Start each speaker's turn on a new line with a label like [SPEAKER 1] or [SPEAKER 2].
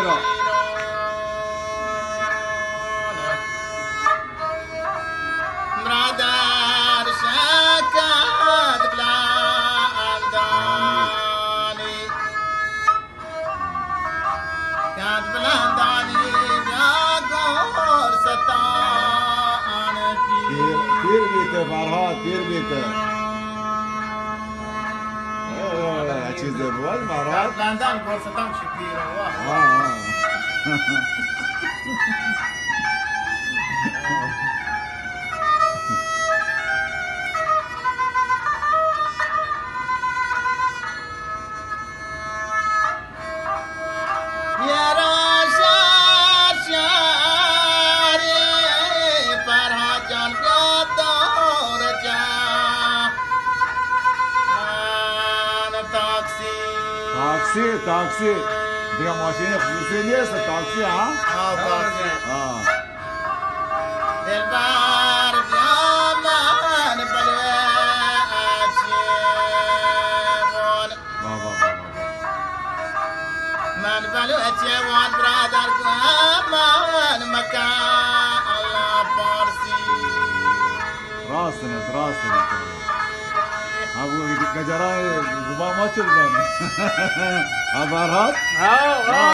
[SPEAKER 1] را
[SPEAKER 2] برادر شکد بلندانی کد بلندانی بیا گرستان
[SPEAKER 1] پیر بیته فرهاد پیر بیته چیز بود مراد
[SPEAKER 2] لندن گرستان شکیر
[SPEAKER 1] تاکسی دیگه ماشین خصوصی نیست تاکسی ها
[SPEAKER 2] دلبر بیا من بلوچیوان من بلوچیوان برادر من مکان الله فارسی
[SPEAKER 1] راست ابو گجرای زبان ما چه بزنه؟ فرهاد؟